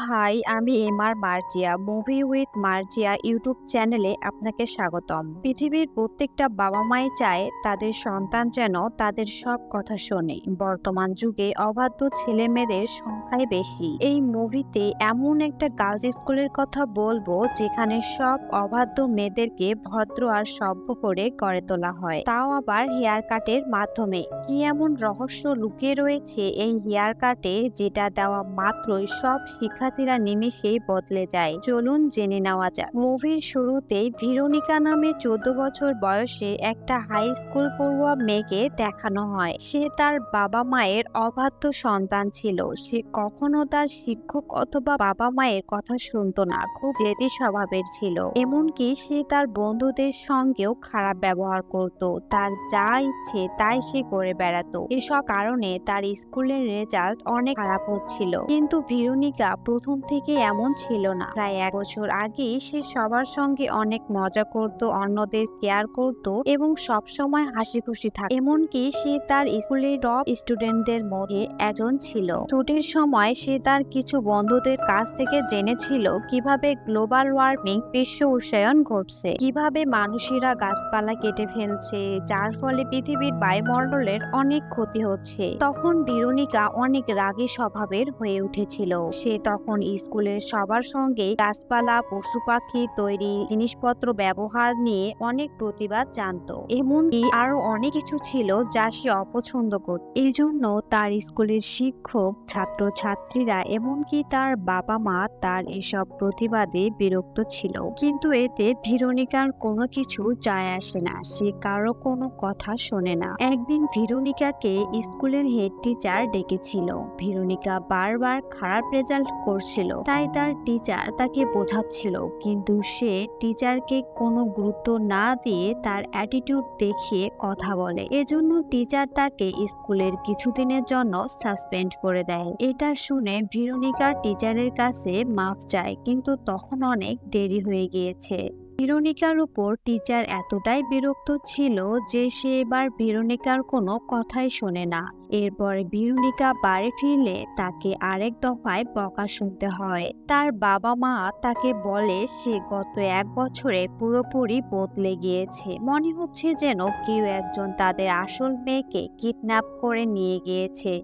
High, আমি MR Marjia. Movie with Marjia YouTube চ্যানেলে আপনাকে স্বাগতম। পৃথিবীর প্রত্যেকটা বাবা মাই চায় তাদের সন্তান যেন তাদের সব কথা শোনে। বর্তমান যুগে অবাধ্য ছেলে মেয়েদের সংখ্যাই বেশি। এই মুভিতে এমন একটা গার্লস স্কুলের কথা বলবো যেখানে সব অবাধ্য মেয়েদেরকে ভদ্র আর সভ্য করে গড়ে তোলা হয়, তাও আবার হেয়ার কাটের মাধ্যমে। কি এমন রহস্য লুকিয়ে রয়েছে এই হেয়ার কাটে, যেটা দেওয়া মাত্রই সব শিক্ষার্থীরা নিমেষেই বদলে যায়? চলুন জেনে নেওয়া যাক। মুভির শুরুতেই ভেরোনিকা নামে 14 বছর বয়সে একটা হাই স্কুল পড়ুয়া মেয়েকে দেখানো হয়। সে তার বাবা মায়ের অবাধ্য সন্তান ছিল। সে কখনো তার শিক্ষক অথবা বাবা মায়ের কথা শুনতো না, খুব জেদি স্বভাবের ছিল। এমনকি সে তার বন্ধুদের সঙ্গেও খারাপ ব্যবহার করত। তার যা ইচ্ছে তাই সে করে বেড়াতো। এসব কারণে তার স্কুলের রেজাল্ট অনেক খারাপ হচ্ছিল। কিন্তু ভেরোনিকা প্রথম থেকে এমন ছিল না। প্রায় 1 বছর আগে সে সবার সঙ্গে অনেক মজা করত, অন্যদের কেয়ার করত এবং সব সময় হাসি খুশি থাকত। এমনকি সে তার স্কুলের টপ স্টুডেন্টদের মধ্যে একজন ছিল। ছুটির সময় সে তার কিছু বন্ধুদের কাছ থেকে জেনেছিল কিভাবে গ্লোবাল ওয়ার্মিং, বিশ্ব উষ্ণায়ন ঘটছে, কিভাবে মানুষেরা গাছপালা কেটে ফেলছে, যার ফলে পৃথিবীর বায়ুমণ্ডলের অনেক ক্ষতি হচ্ছে। তখন ভেরোনিকা অনেক রাগী স্বভাবের হয়ে উঠেছিল। সে তখন স্কুলের সবার সঙ্গে গাছপালা, পশু পাখি তৈরি জিনিসপত্র ব্যবহার নিয়ে অনেক প্রতিবাদ জানতো। এমনকি আরো অনেক কিছু ছিল যা সে অপছন্দ করত। এই জন্য তার স্কুলের শিক্ষক, ছাত্র ছাত্রীরা এমনকি তার বাবা মা তার এসব প্রতিবাদে বিরক্ত ছিল। কিন্তু এতে ভেরোনিকার কোনো কিছু যায় আসে না। সে কারো কোনো কথা শোনে না। একদিন ভেরোনিকাকে স্কুলের হেড টিচার ডেকেছিল। ভেরোনিকা বারবার খারাপ রেজাল্ট করছিল, তাই তার টিচার তাকে বোঝাচ্ছিল, কিন্তু সে টিচারকে কোনো গুরুত্ব না দিয়ে তার অ্যাটিটিউড দেখিয়ে কথা বলে। এজন্য টিচার তাকে স্কুলের কিছুদিনের জন্য সাসপেন্ড করে দেয়। এটা শুনে ভেরোনিকা টিচারের কাছে মাফ চায়, কিন্তু তখন অনেক দেরি হয়ে গিয়েছে। ভেরোনিকার উপর টিচার এতটাই বিরক্ত ছিল যে সে এবার ভেরোনিকার কোনো কথাই শোনে না। এরপরে ভেরোনিকা বাড়ি ফিরলে তাকে আরেক দফায় বকা শুনতে হয়। তার বাবা মা তাকে বলে সে গত 1 বছরে পুরোপুরি বদলে গিয়েছে। মনে হচ্ছে যেন কেউ একজন তাদের আসল মেয়েকে কিডন্যাপ করে নিয়ে গিয়েছে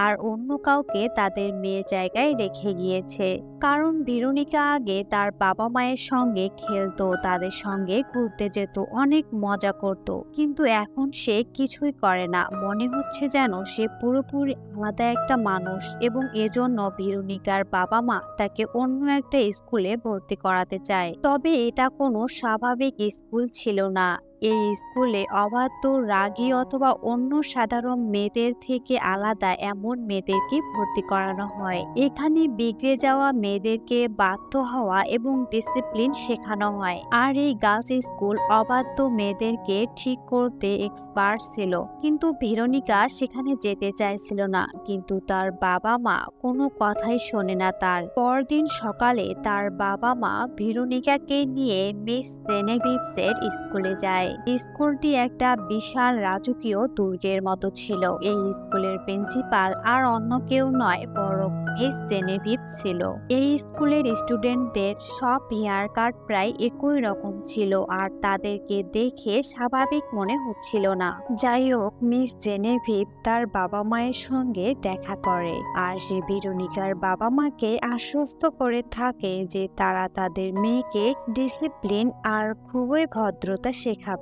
আর অন্য কাউকে তাদের মেয়ে জায়গায় রেখে গিয়েছে। কারণ ভেরোনিকা আগে তার বাবা মায়ের সঙ্গে খেলতো, তাদের সঙ্গে ঘুরতে যেত, অনেক মজা করত, কিন্তু এখন সে কিছুই করে না। মনে হচ্ছে যেন সে পুরোপুরি আলাদা একটা মানুষ এবং এজন্য ভেরোনিকার বাবা মা তাকে অন্য একটা স্কুলে ভর্তি করাতে চায়। তবে এটা কোনো স্বাভাবিক স্কুল ছিল না। এই স্কুলে অবাধ্য, রাগী অথবা অন্য সাধারণ মেয়েদের থেকে আলাদা এমন মেয়েদেরকে ভর্তি করানো হয়। এখানে বিগড়ে যাওয়া মেয়েদেরকে বাধ্য হওয়া এবং ডিসিপ্লিন শেখানো হয়। আর এই গার্লস স্কুল অবাধ্য মেয়েদেরকে ঠিক করতে এক্সপার্ট ছিল। কিন্তু ভেরোনিকা সেখানে যেতে চাইছিল না, কিন্তু তার বাবা মা কোনো কথাই শোনে না তার। পরদিন সকালে তার বাবা মা ভেরোনিকাকে নিয়ে মিস জেনেভিভসের স্কুলে যায়। স্কুলটি একটা বিশাল রাজকীয় দুর্গের মতো ছিল। এই স্কুলের প্রিন্সিপাল আর অন্য কেউ নয়, বরং মিস জেনেভিভ ছিল। এই স্কুলের স্টুডেন্টদের সব হেয়ার কাট প্রায় একই রকম ছিল আর তাদেরকে দেখে স্বাভাবিক মনে হচ্ছিল না। যাই হোক, মিস জেনেভিভ তার বাবা মায়ের সঙ্গে দেখা করে আর সে ভেরোনিকার বাবা মাকে আশ্বস্ত করে থাকে যে তারা তাদের মেয়েকে ডিসিপ্লিন আর খুবই ভদ্রতা শেখাবে।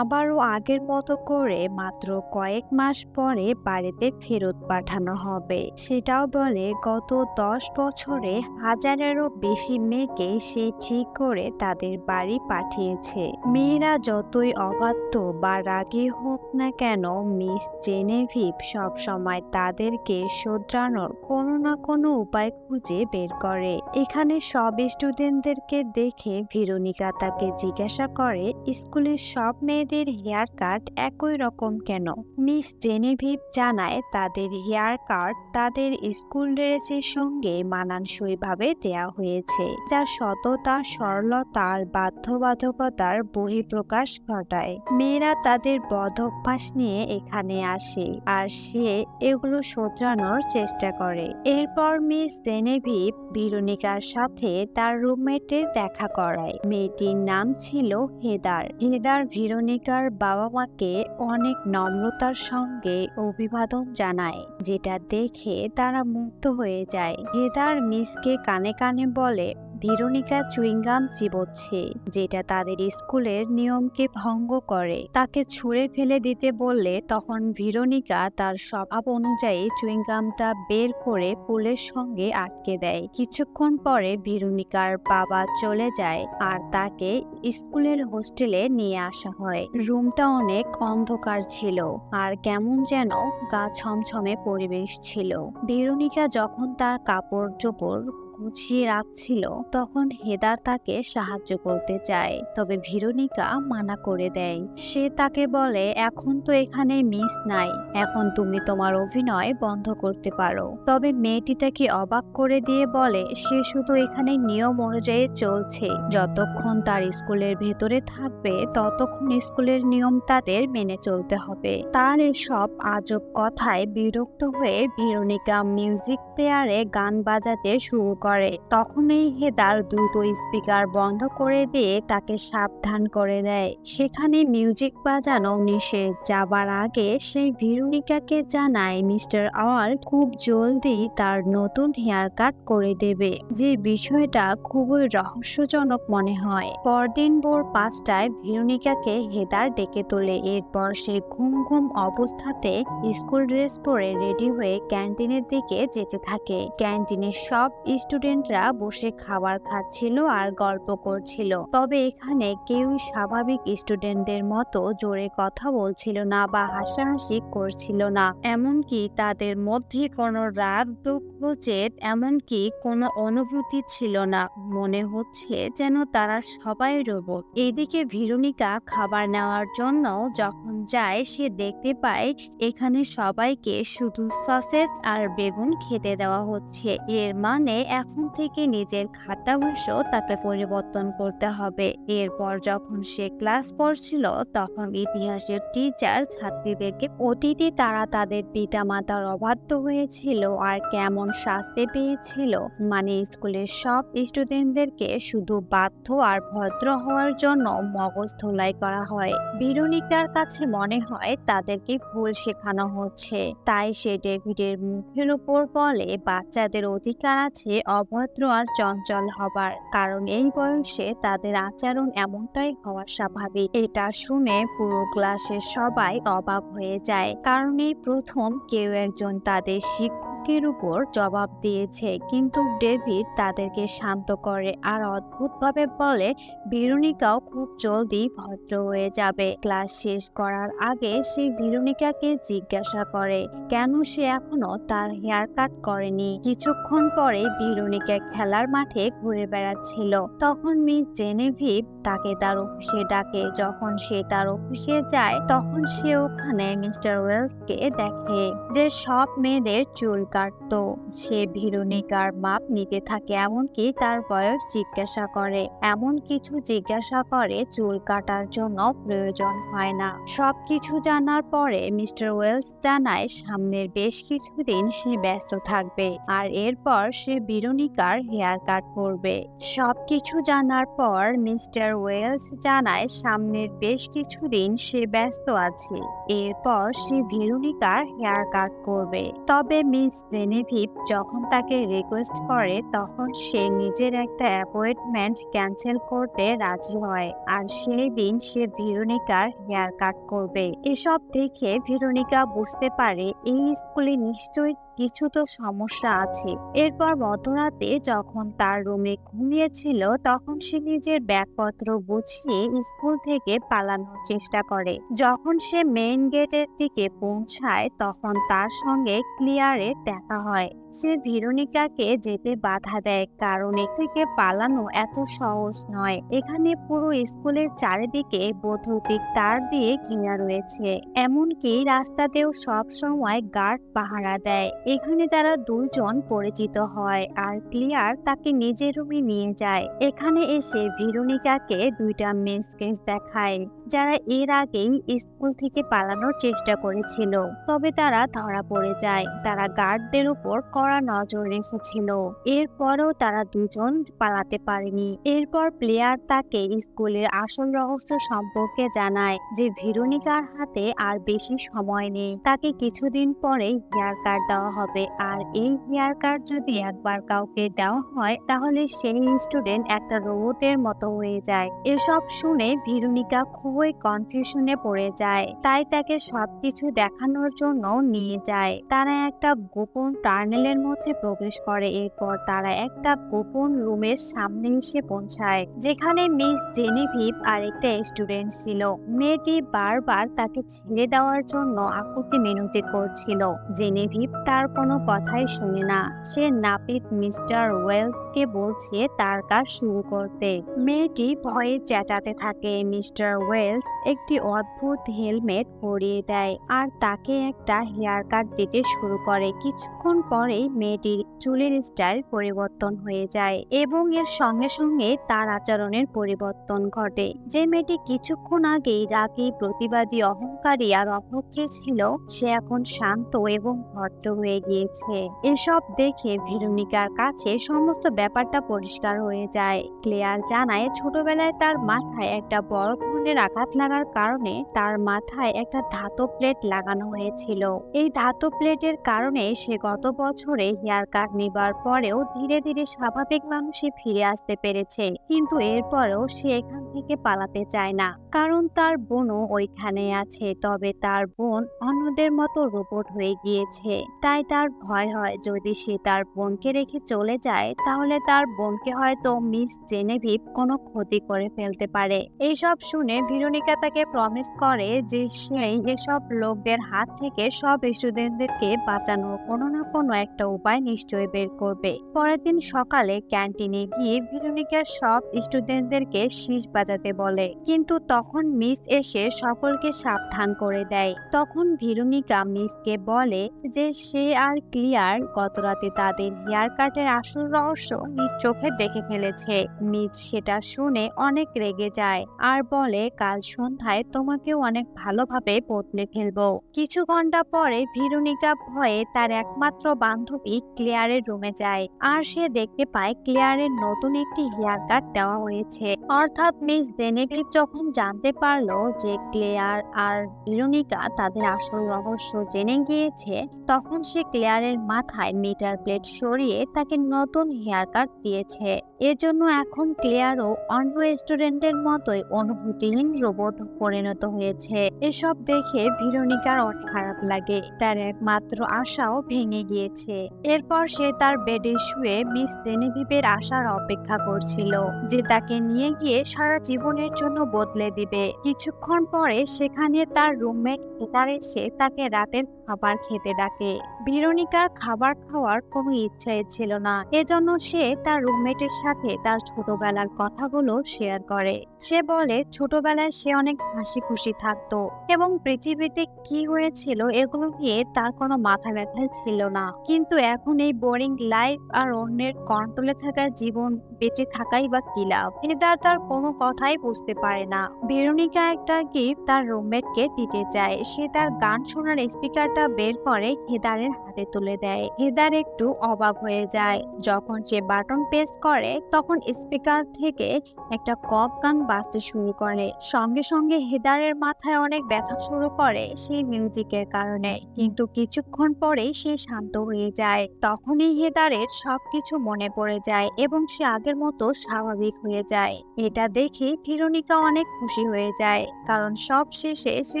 আবারও আগের মতো করে মাত্র কয়েক মাস পরে বাড়িতে ফেরত পাঠানো হবে। সেটাও বলে গত 10 বছরে হাজারেরও বেশি মেয়েকে সে ঠিক করে তাদের বাড়ি পাঠিয়েছে। মেয়েরা যতই অবাধ্য বা রাগী হোক না কেন, মিস জেনেভিভ সবসময় তাদেরকে শোধরানোর কোনো না কোনো উপায় খুঁজে বের করে। এখানে সব স্টুডেন্টদেরকে দেখে ভেরোনিকা তাকে জিজ্ঞাসা করে স্কুলের সব মেয়েদের হেয়ার কাট একই রকম কেন। মিস জেনেভিভ জানায় তাদের হেয়ার কাট তাদের স্কুল ড্রেসের সঙ্গে মানানসইভাবে দেয়া হয়েছে, যা সততা, সরলতা আর বাধ্যবাধকতার বহিঃপ্রকাশ ঘটায়। মেয়েরা তাদের বদঅভ্যাস নিয়ে এখানে আসে আর সে এগুলো শোধরানোর চেষ্টা করে। এরপর মিস জেনেভিভ ভেরোনিকার সাথে তার রুমমেটের দেখা করায়। মেয়েটির নাম ছিল হেদার। হেদার ভেরোনিকার বাবা মাকে অনেক নম্রতার সঙ্গে অভিবাদন জানায়, যেটা দেখে তারা মুগ্ধ হয়ে যায়। হেদার মিসকে কানে কানে বলে ভেরোনিকা চুইংগাম চিবোচ্ছে, যেটা তাদের স্কুলের নিয়মকে ভঙ্গ করে। তাকে ছুঁড়ে ফেলে দিতে বললে তখন ভেরোনিকা তার স্বভাব অনুযায়ী চুইংগামটা বের করে পুলের সঙ্গে আটকে দেয়। কিছুক্ষণ পরে ভেরোনিকার বাবা চলে যায় আর তাকে স্কুলের হোস্টেলে নিয়ে আসা হয়। রুমটা অনেক অন্ধকার ছিল আর কেমন যেন গা ছমছমে পরিবেশ ছিল। ভেরোনিকা যখন তার কাপড় চোপড় গুছিয়ে রাখছিল তখন হেদার তাকে সাহায্য করতে চায়, তবে ভেরোনিকা মানা করে দেয়। সে তাকে বলে এখন তো এখানে মিস নাই, এখন তুমি তোমার অভিনয় বন্ধ করতে পারো। তবে মেয়েটি তাকে অবাক করে দিয়ে বলে সে শুধু এখানে নিয়ম অনুযায়ী চলছে, যতক্ষণ তার স্কুলের ভেতরে থাকবে ততক্ষণ স্কুলের নিয়ম তাদের মেনে চলতে হবে। তার এসব আজব কথায় বিরক্ত হয়ে ভেরোনিকা মিউজিক প্লেয়ারে গান বাজাতে শুরু করে। তখনই হেদার দ্রুত স্পিকার বন্ধ করে দিয়ে তাকে সাবধান করে দেয় সেখানে মিউজিক বাজানো নিষেধ। যাবার আগে সেই ভেরোনিকাকে জানায় মিস্টার আওয়াল খুব জলদি তার নতুন হেয়ার কাট করে দেবে, যে বিষয়টা খুবই রহস্যজনক মনে হয়। পরদিন ভোর 5টায় ভেরোনিকাকে হেদার ডেকে তোলে। এরপর সে ঘুম ঘুম অবস্থাতে স্কুল ড্রেস পরে রেডি হয়ে ক্যান্টিনের দিকে যেতে থাকে। ক্যান্টিনের সব স্টুডেন্টরা বসে খাবার খাচ্ছিল আর গল্প করছিল, তবে এখানে কেউই স্বাভাবিক স্টুডেন্টদের মতো জোরে কথা বলছিল না বা হাসাহাসি করছিল না। এমনকি তাদের মধ্যে কোনো রাগ, দুঃখ, জেদ এমনকি কোনো অনুভূতি ছিল না। মনে হচ্ছে যেন তারা সবাই রোবট। এদিকে ভেরোনিকা খাবার নেওয়ার জন্য যখন যায় সে দেখতে পায় এখানে সবাইকে শুধু সসেজ আর বেগুন খেতে দেওয়া হচ্ছে। এর মানে এখন থেকে নিজের খাদ্যাভ্যাসও তাকে পরিবর্তন করতে হবে। এরপর যখন সে ক্লাস করছিল তখন ইতিহাসের টিচার ছাত্রীদেরকে অতীতে তারা তাদের পিতামাতার অবাধ্য হয়েছিল আর কেমন শাস্তি পেয়েছিল, মানে স্কুলের সব স্টুডেন্টদেরকে শুধু বাধ্য আর ভদ্র হওয়ার জন্য মগজ ধোলাই করা হয়। ভেরোনিকার কাছে মনে হয় তাদেরকে ভুল শেখানো হচ্ছে, তাই সে ডেভিডের মুখের উপর বলে বাচ্চাদের অধিকার আছে অভদ্র আর চঞ্চল হবার, কারণ এই বয়সে তাদের আচরণ এমনটাই হওয়া স্বাভাবিক। এটা শুনে পুরো ক্লাসের সবাই অবাক হয়ে যায়, কারণ এই প্রথম কেউ একজন তাদের শিক্ষকের উপর জবাব দিয়েছে। কিন্তু ডেভিড তাদেরকে শান্ত করে আর অদ্ভুতভাবে বলে ভেরোনিকাও খুব জলদি ভদ্র হয়ে যাবে। ক্লাস শেষ করার আগে সে ভেরোনিকাকে জিজ্ঞাসা করে কেন সে এখনো তার হেয়ার কাট করেনি। কিছুক্ষণ পরে ভেরোনিকা খেলার মাঠে ঘুরে বেড়াচ্ছিল, তখন মিস জেনেভিভ তাকে তার অফিসে ডাকে। যখন সে তার অফিসে যায় তখন সে ওখানে মিস্টার ওয়েলসকে দেখে, যে সব মেয়েদের চুল কাটতো। সে ভেরোনিকার মাপ নিতে থাকে, এমনকি তার বয়স জিজ্ঞাসা করে, এমন কিছু জিজ্ঞাসা করে চুল কাটার জন্য প্রয়োজন হয় না। সবকিছু জানার পরে মিস্টার ওয়েলস জানায় সামনের বেশ কিছুদিন সে ব্যস্ত থাকবে আর এরপর সে ভেরোনিকার হেয়ার কাট করবে। সবকিছু জানার পর মিস্টার ওয়েলস জানায় সামনের বেশ কিছুদিন সে ব্যস্ত আছে, এরপর সে ভেরোনিকার হেয়ার কাট করবে। তবে মিস জেনেভিভ যখন তাকে রিকোয়েস্ট করে তখন সে নিজের একটা অ্যাপয়েন্টমেন্ট ক্যান্সেল করতে রাজি হয় আর সেই দিন সে ভেরোনিকার হেয়ার কাট করবে। এসব দেখে ভেরোনিকা বুঝতে পারে এই স্কুলে নিশ্চয়ই কিছু তো সমস্যা আছে। এরপর মধ্যরাতে যখন তার রুমে ঘুমিয়েছিল তখন সে নিজের ব্যাগপত্র গুছিয়ে স্কুল থেকে পালানোর চেষ্টা করে। যখন সে মেইন গেটের দিকে পৌঁছায় তখন তার সঙ্গে ক্লিয়ারে দেখা হয়। সে ভেরোনিকাকে যেতে বাধা দেয়, কারণ এ থেকে পালানো এত সহজ নয়। এখানে পুরো স্কুলের চারিদিকে বৈদ্যুতিক তার দিয়ে ঘেরা রয়েছে, এমনকি রাস্তাতেও সব সময় গার্ড পাহারা দেয়। এখানে তারা দুইজন পরিচিত হয় আর ক্লিয়ার তাকে নিজের রুমে নিয়ে যায়। এখানে এসে ভেরোনিকাকে দুইটা মেয়ে স্কেচ দেখায় যারা এর আগেই স্কুল থেকে পালানোর চেষ্টা করেছিল, তবে তারা ধরা পড়ে যায়। তারা গার্ডদের উপর কড়া নজর রেখেছিল। এরপরও তারা দুজন পালাতে পারেনি। এরপর প্লেয়ার তাকে স্কুলের আসল রহস্য সম্পর্কে জানায় যে ভেরোনিকার হাতে আর বেশি সময় নেই। তাকে কিছুদিন পরেই হেয়ার কাট দেওয়া হবে, আর এই হেয়ার কাট যদি একবার কাউকে দেওয়া হয় তাহলে সেই স্টুডেন্ট একটা রোবটের মতো হয়ে যায়। এসব শুনে ভেরোনিকা খুবই কনফিউশনে পড়ে যায়, তাই তাকে সবকিছু দেখানোর জন্য নিয়ে যায়। তারা একটা গোপন টানেলের মধ্যে প্রবেশ করে। এরপর তারা একটা গোপন রুমের সামনে এসে পৌঁছায়, যেখানে মিস জেনেভিভ আর একটা স্টুডেন্ট ছিল। মেয়েটি বারবার তাকে ছেড়ে দেওয়ার জন্য আকুতি মিনতি করছিল। জেনেভিভ তার কোনো কথাই শুনে না। সে নাপিত মিস্টার ওয়েলসকে বলছে তার কাজ শুরু করতে। মেয়েটি ভয়ে চেঁচাতে থাকে। মিস্টার ওয়েলস একটি অদ্ভুত হেলমেট পরিয়ে দেয় আর তাকে একটা হেয়ার কাট দিতে শুরু করে। কিছুক্ষণ পরেই মেয়েটির চুলের স্টাইল পরিবর্তন হয়ে যায় এবং এর সঙ্গে সঙ্গে তার আচরণের পরিবর্তন ঘটে। যে মেয়েটি কিছুক্ষণ আগেই রাগী, প্রতিবাদী, অহংকারী আর অভদ্র ছিল, সে এখন শান্ত এবং ভদ্র হয়ে গিয়েছে। এসব দেখে ভেরোনিকার কাছে সমস্ত ব্যাপারটা পরিষ্কার হয়ে যায়। ক্লেয়ার জানায় ছোটবেলায় তার মাথায় একটা বড় ধরনের আঘাত লাগার কারণে তার মাথায় একটা ধাতব প্লেট লাগানো হয়েছিল। এই ধাতব প্লেটের কারণে সে গত বছরে হেয়ার কাট নেবার পরেও ধীরে ধীরে স্বাভাবিক মানুষে ফিরে আসতে পেরেছে। কিন্তু এরপরেও সে এখান থেকে পালাতে চায় না, কারণ তার বোনও ওইখানে আছে। তবে তার বোন অন্যদের মতো রোবট হয়ে গিয়েছে, তাই তার ভয় হয় যদি সে তার বোনকে রেখে চলে যায় তাহলে তার বোনকে হয়তো মিস জেনেভিভ কোনো ক্ষতি করে ফেলতে পারে। এইসব শুনে ভেরোনিকা তাকে প্রমিস করে যে সে এসব লোকদের হাত থেকে সব স্টুডেন্টদেরকে বাঁচানোর কোনো না কোনো একটা উপায় নিশ্চয়ই বের করবে। পরের দিন সকালে ক্যান্টিনে গিয়ে ভেরোনিকা সব স্টুডেন্টদেরকে শীষ বাজাতে বলে, কিন্তু তখন মিস এসে সকলকে সাবধান করে দেয়। তখন ভেরোনিকা মিসকে বলে যে সে আর ক্লিয়ার গতরাতে তাদের হেয়ার কাটের আসল রহস্য নিজ চোখে দেখে ফেলেছে। মিস সেটা শুনে অনেক রেগে যায় আর বলে কাল সন্ধ্যায় তোমাকেও অনেক ভালোভাবে বদলে ফেলবো। কিছু ঘন্টা পরে ভেরোনিকা ভয়ে তার একমাত্র বান্ধবী ক্লিয়ারের রুমে যায় আর সে দেখতে পায় ক্লিয়ারের নতুন একটি হেয়ার কাট দেওয়া হয়েছে। অর্থাৎ মিস জেনেভিভ যখন জানতে পারলো যে ক্লিয়ার আর ভেরোনিকা তাদের আসল রহস্য জেনে গিয়েছে, তখন সে ক্লিয়ারের মাথায় মিটার প্লেট সরিয়ে তাকে নতুন হেয়ার কাট দিয়েছে। এজন্য এখন ক্লিয়ারও অন্য স্টুডেন্টের মতোই অনুভূতিহীন রোবট পরিণত হয়েছে। এসব দেখে ভেরোনিকার অনেক খারাপ লাগে। তার একমাত্র আশাও ভেঙে গিয়েছে। এরপর সে তার বেডে শুয়ে মিস জেনেভিভের আসার অপেক্ষা করছিল, যে তাকে নিয়ে গিয়ে সারা জীবনের জন্য বদলে দিবে। কিছুক্ষণ পরে সেখানে তার রুমমেট হেদার এসে তাকে রাতের খাবার খেতে ডাকে। ভেরোনিকার খাবার খাওয়ার কোনো ইচ্ছাই ছিল না, এজন্য সে তার রুমমেটের সাথে তার ছোটবেলার কথাগুলো শেয়ার করে। সে বলে ছোটবেলায় সে অনেক হাসি খুশি থাকতো এবং পৃথিবীতে কি হয়েছিল এগুলো নিয়ে তার কোনো মাথা ব্যথা ছিল না, কিন্তু এখন এই বোরিং লাইফ আর অন্যের কন্ট্রোলে থাকার জীবন বেঁচে থাকাই বা কি লাভ। হেদার তার কোনো কথাই বুঝতে পারে না। ভেরোনিকা একটা গিফট তার রুমমেটকে দিতে চায়। সে তার গান শোনার স্পিকারটা বের করে হেদারের হাতে তুলে দেয়। হেদার একটু অবাক হয়ে যায়। যখন সে বাটন প্রেস করে তখন স্পিকার থেকে একটা কপ গান বাজতে শুরু করে। সঙ্গে সঙ্গে হেদারের মাথায় অনেক ব্যথা শুরু করে সেই মিউজিকের কারণে, কিন্তু কিছুক্ষণ পরেই সে শান্ত হয়ে যায়। তখনই হেদারের সবকিছু মনে পড়ে যায় এবং সে আগের মতো স্বাভাবিক হয়ে যায়। এটা দেখে ভেরোনিকা অনেক খুশি হয়ে যায়, কারণ সব শেষে সে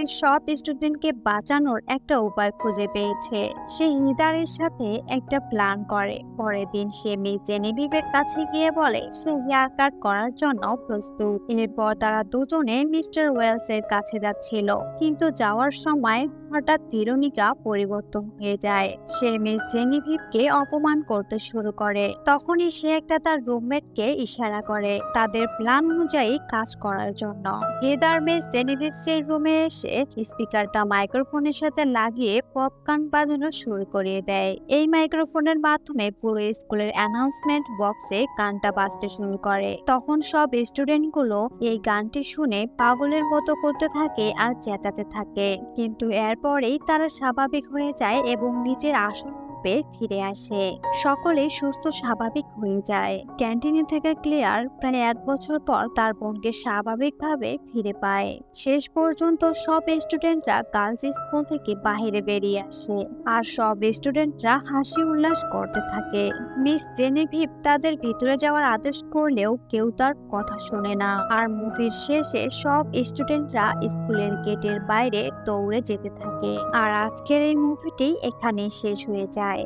সব স্টুডেন্টকে বাঁচানোর একটা উপায় খুঁজে পেয়েছে। সে হেদারের সাথে একটা প্ল্যান করে। পরের দিন সে মিস জেনেভিভের কাছে গিয়ে বলে সে হেয়ার কাট করার জন্য প্রস্তুত। এরপর তারা দুজনে মিস্টার ওয়েলসের কাছে যাচ্ছিল, কিন্তু যাওয়ার সময় হঠাৎ ভেরোনিকা পরিবর্তন হয়ে যায়। সে মিস জেনেভিভকে অপমান করতে শুরু করে। তখনই সে একটা তার রুমমেটকে ইশারা করে তাদের প্ল্যান অনুযায়ী কাজ করার জন্য। হেদার মিস জেনেভিভের রুমে এসে স্পিকারটা মাইক্রোফোনের সাথে লাগিয়ে পপকর্ন বাজানো শুরু করিয়ে দেয়। এই মাইক্রোফোনের মাধ্যমে পুরো স্কুলের অ্যানাউন্সমেন্ট বক্সে গানটা বাজতে শুরু করে। তখন সব স্টুডেন্টগুলো এই গানটি শুনে পাগলের মতো করতে থাকে আর চেঁচাতে থাকে, কিন্তু এরপরেই তারা স্বাভাবিক হয়ে যায় এবং নিজের আসল পেয়ে ফিরে আসে। সকলে সুস্থ স্বাভাবিক হয়ে যায়। ক্যান্টিনে থাকা ক্লেয়ার প্রায় 1 বছর পর তার বোনকে স্বাভাবিকভাবে ফিরে পায়। শেষ পর্যন্ত সব স্টুডেন্টরা গার্লস স্কুল থেকে বাইরে বেরিয়ে আসে আর সব স্টুডেন্টরা হাসি উল্লাস করতে থাকে। মিস জেনেভিভ তাদের ভিতরে যাওয়ার আদেশ করলেও কেউ তার কথা শোনে না। আর মুভির শেষে সব স্টুডেন্টরা স্কুলের গেটের বাইরে দৌড়ে যেতে থাকে। আর আজকের এই মুভিটি এখানেই শেষ হয়ে যায়।